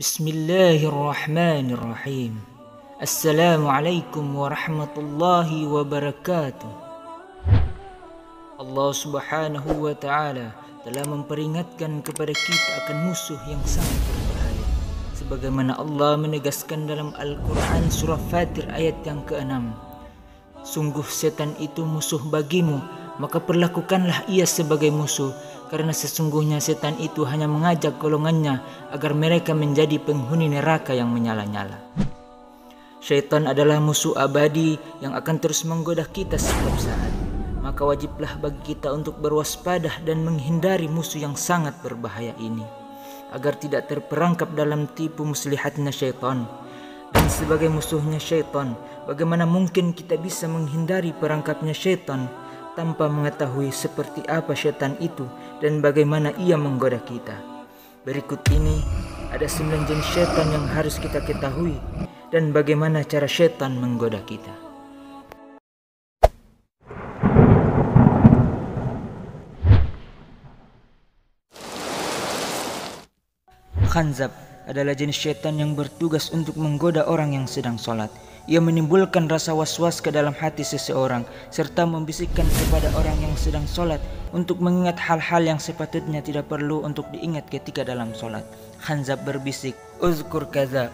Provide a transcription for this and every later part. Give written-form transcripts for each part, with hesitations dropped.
Bismillahirrahmanirrahim. Assalamualaikum warahmatullahi wabarakatuh. Allah subhanahu wa ta'ala telah memperingatkan kepada kita akan musuh yang sangat berbahaya, sebagaimana Allah menegaskan dalam Al-Quran surah Fatir ayat yang ke-6. Sungguh setan itu musuh bagimu, maka perlakukanlah ia sebagai musuh, karena sesungguhnya setan itu hanya mengajak golongannya agar mereka menjadi penghuni neraka yang menyala-nyala. Syaitan adalah musuh abadi yang akan terus menggoda kita setiap saat. Maka wajiblah bagi kita untuk berwaspada dan menghindari musuh yang sangat berbahaya ini, agar tidak terperangkap dalam tipu muslihatnya syaitan. Dan sebagai musuhnya syaitan, bagaimana mungkin kita bisa menghindari perangkapnya syaitan tanpa mengetahui seperti apa syaitan itu dan bagaimana ia menggoda kita? Berikut ini ada 9 jenis syaitan yang harus kita ketahui dan bagaimana cara syaitan menggoda kita. Khanzab adalah jenis syaitan yang bertugas untuk menggoda orang yang sedang sholat. Ia menimbulkan rasa was-was ke dalam hati seseorang serta membisikkan kepada orang yang sedang sholat untuk mengingat hal-hal yang sepatutnya tidak perlu untuk diingat ketika dalam sholat. Khanzab berbisik, uzkur kaza,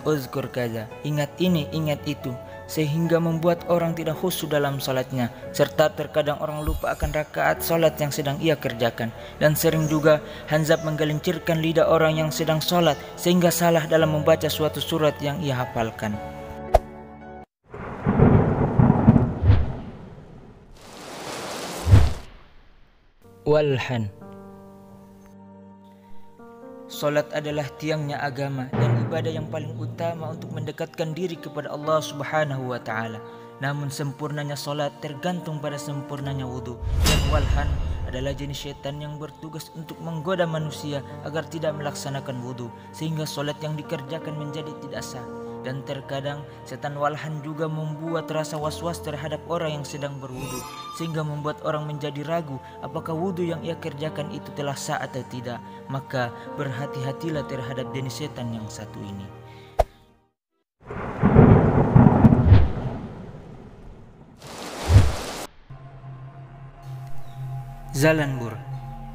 ingat ini, ingat itu, sehingga membuat orang tidak khusyuk dalam sholatnya, serta terkadang orang lupa akan rakaat sholat yang sedang ia kerjakan. Dan sering juga Khanzab menggelincirkan lidah orang yang sedang sholat sehingga salah dalam membaca suatu surat yang ia hafalkan. Walhan. Salat adalah tiangnya agama dan ibadah yang paling utama untuk mendekatkan diri kepada Allah subhanahu wa ta'ala. Namun sempurnanya salat tergantung pada sempurnanya wudhu. Dan walhan adalah jenis syaitan yang bertugas untuk menggoda manusia agar tidak melaksanakan wudhu, sehingga salat yang dikerjakan menjadi tidak sah. Dan terkadang setan walhan juga membuat rasa was-was terhadap orang yang sedang berwudu, sehingga membuat orang menjadi ragu apakah wudu yang ia kerjakan itu telah sah atau tidak. Maka berhati-hatilah terhadap jenis setan yang satu ini. Zalanbur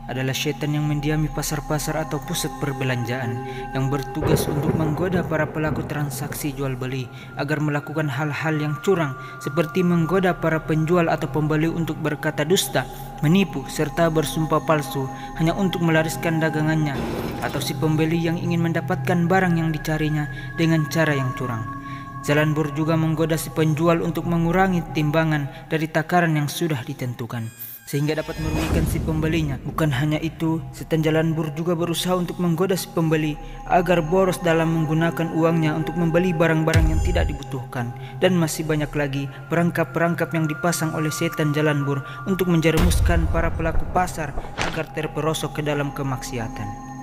adalah syaitan yang mendiami pasar-pasar atau pusat perbelanjaan, yang bertugas untuk menggoda para pelaku transaksi jual beli agar melakukan hal-hal yang curang, seperti menggoda para penjual atau pembeli untuk berkata dusta, menipu, serta bersumpah palsu hanya untuk melariskan dagangannya, atau si pembeli yang ingin mendapatkan barang yang dicarinya dengan cara yang curang. Zalanbur juga menggoda si penjual untuk mengurangi timbangan dari takaran yang sudah ditentukan, sehingga dapat merugikan si pembelinya. Bukan hanya itu, setan Zalanbur juga berusaha untuk menggoda si pembeli agar boros dalam menggunakan uangnya untuk membeli barang-barang yang tidak dibutuhkan. Dan masih banyak lagi perangkap-perangkap yang dipasang oleh setan Zalanbur untuk menjerumuskan para pelaku pasar agar terperosok ke dalam kemaksiatan.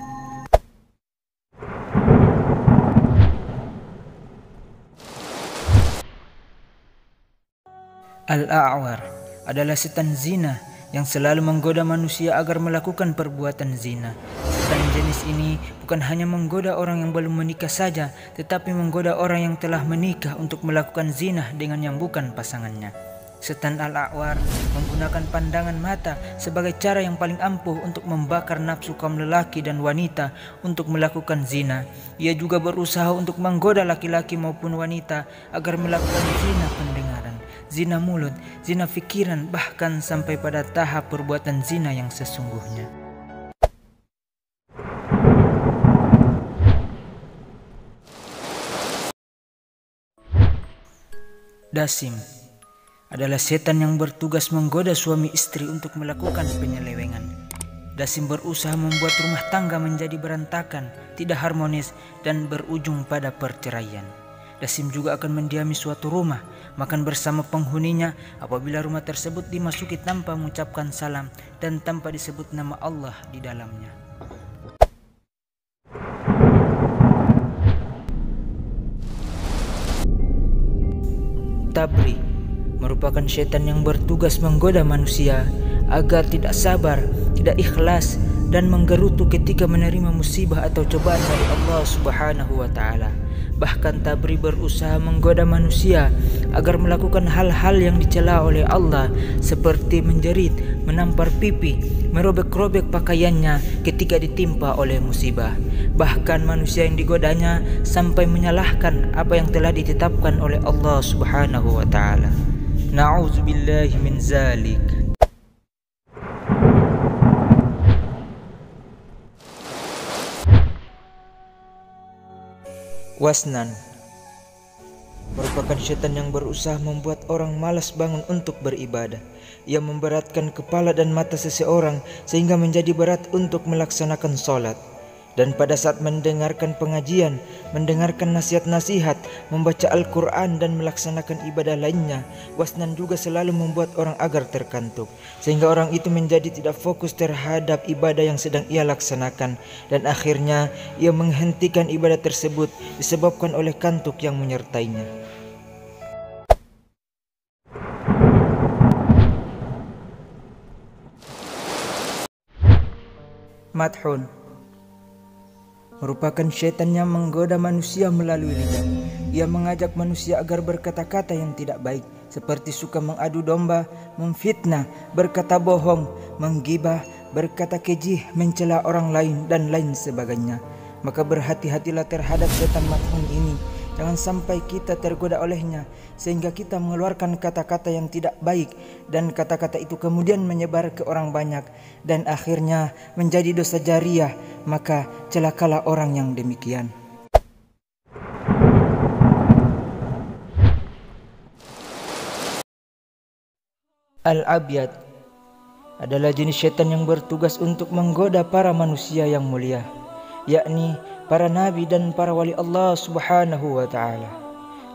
Al-A'war adalah setan zina yang selalu menggoda manusia agar melakukan perbuatan zina. Setan jenis ini bukan hanya menggoda orang yang belum menikah saja, tetapi menggoda orang yang telah menikah untuk melakukan zina dengan yang bukan pasangannya. Setan Al-A'war menggunakan pandangan mata sebagai cara yang paling ampuh untuk membakar nafsu kaum lelaki dan wanita untuk melakukan zina. Ia juga berusaha untuk menggoda laki-laki maupun wanita agar melakukan zina pendengaran, zina mulut, zina fikiran, bahkan sampai pada tahap perbuatan zina yang sesungguhnya. Dasim adalah setan yang bertugas menggoda suami istri untuk melakukan penyelewengan. Dasim berusaha membuat rumah tangga menjadi berantakan, tidak harmonis, dan berujung pada perceraian. Dasim juga akan mendiami suatu rumah, makan bersama penghuninya apabila rumah tersebut dimasuki tanpa mengucapkan salam dan tanpa disebut nama Allah di dalamnya. Tabri merupakan setan yang bertugas menggoda manusia agar tidak sabar, tidak ikhlas, dan menggerutu ketika menerima musibah atau cobaan dari Allah Subhanahu wa taala. Bahkan Tabri berusaha menggoda manusia agar melakukan hal-hal yang dicela oleh Allah, seperti menjerit, menampar pipi, merobek-robek pakaiannya ketika ditimpa oleh musibah. Bahkan manusia yang digodanya sampai menyalahkan apa yang telah ditetapkan oleh Allah Subhanahu wa taala. Na'udzubillahi min zalik. Wasnan merupakan syaitan yang berusaha membuat orang malas bangun untuk beribadah. Ia memberatkan kepala dan mata seseorang sehingga menjadi berat untuk melaksanakan sholat. Dan pada saat mendengarkan pengajian, mendengarkan nasihat-nasihat, membaca Al-Quran dan melaksanakan ibadah lainnya, wasnan juga selalu membuat orang agar terkantuk, sehingga orang itu menjadi tidak fokus terhadap ibadah yang sedang ia laksanakan, dan akhirnya ia menghentikan ibadah tersebut disebabkan oleh kantuk yang menyertainya. Madhun merupakan syaitan yang menggoda manusia melalui lidah. Ia mengajak manusia agar berkata-kata yang tidak baik, seperti suka mengadu domba, memfitnah, berkata bohong, menggibah, berkata keji, mencela orang lain, dan lain sebagainya. Maka berhati-hatilah terhadap syaitan madhun ini. Jangan sampai kita tergoda olehnya sehingga kita mengeluarkan kata-kata yang tidak baik, dan kata-kata itu kemudian menyebar ke orang banyak dan akhirnya menjadi dosa jariah. Maka celakalah orang yang demikian. Al-Abyad adalah jenis syaitan yang bertugas untuk menggoda para manusia yang mulia, yakni para nabi dan para wali Allah Subhanahu wa taala.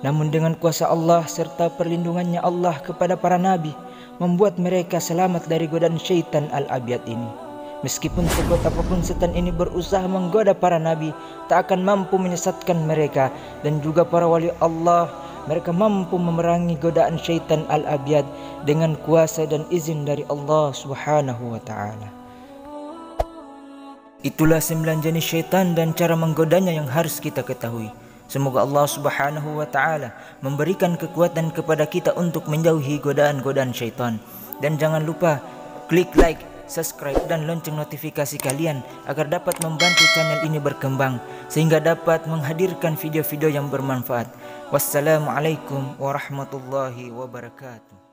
Namun dengan kuasa Allah serta perlindungannya Allah kepada para nabi, membuat mereka selamat dari godaan syaitan Al-Abyad ini. Meskipun sekuat apapun setan ini berusaha menggoda para nabi, tak akan mampu menyesatkan mereka, dan juga para wali Allah, mereka mampu memerangi godaan syaitan Al-Abyad dengan kuasa dan izin dari Allah Subhanahu wa taala. Itulah 9 jenis syaitan dan cara menggodanya yang harus kita ketahui. Semoga Allah Subhanahu wa taala memberikan kekuatan kepada kita untuk menjauhi godaan-godaan syaitan. Dan jangan lupa klik like, subscribe, dan lonceng notifikasi kalian agar dapat membantu channel ini berkembang sehingga dapat menghadirkan video-video yang bermanfaat. Wassalamualaikum warahmatullahi wabarakatuh.